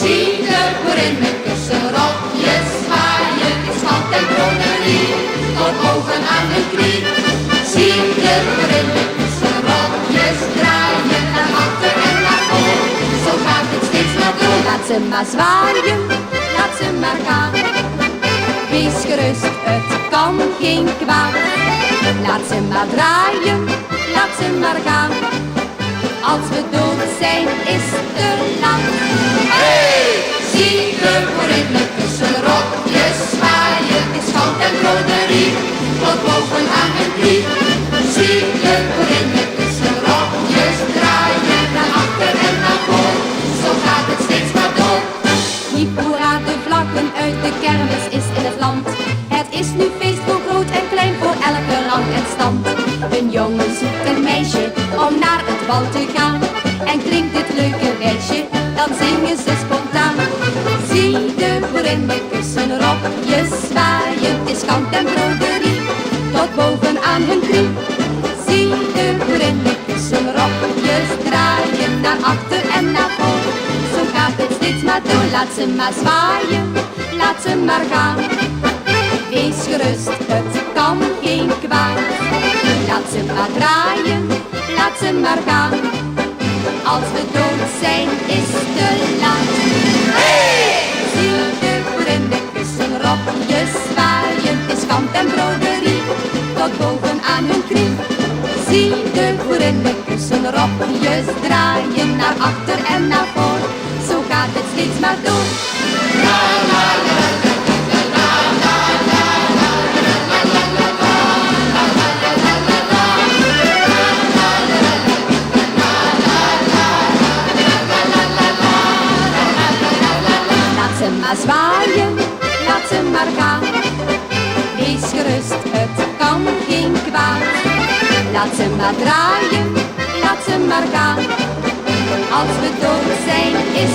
Zie de boerin met kussenrokjes zwaaien, is schat en broderie, tot boven aan hun knie. Zie de boerin met kussenrokjes draaien, naar achter en naar voor, zo gaat het steeds maar door. Laat ze maar zwaaien, laat ze maar gaan. Wees gerust, het kan geen kwaad. Laat ze maar draaien, laat ze maar gaan. Als we dood zijn, is het te laat. Hey! Zie de boerin met kussenrokjes zwaaien, is goud en broderie, tot boven aan hun knie. Zie de boerin met kussenrokjes draaien, naar achter en naar voor, zo gaat het steeds maar door. Hiep hoera, de vlaggen uit de kermis is in het land. Het is nu feest voor groot en klein, voor elke rang en stand. Een jongen zoekt een meisje om naar het bal te gaan. En klinkt dit leuke wijsje, dan zingen ze spontaan. Zie de boerin met kussenrokjes zwaaien, het is kant en broderie, tot boven aan hun knie. Zie de boerin met kussenrokjes draaien, naar achter en naar voor, zo gaat het steeds maar door. Laat ze maar zwaaien, laat ze maar gaan. Wees gerust, het kan geen kwaad. Laat ze maar draaien, laat ze maar gaan. Als we dood zijn, is het te laat. Hey! Zie de boerin met kussenrokjes zwaaien, is kant en broderie, tot boven aan hun knie. Zie de boerin met kussenrokjes draaien, naar achter en naar voor, zo gaat het steeds maar door. La la la la. Laat ze maar zwaaien, laat ze maar gaan. Wees gerust, het kan geen kwaad. Laat ze maar draaien, laat ze maar gaan. Als we dood zijn, is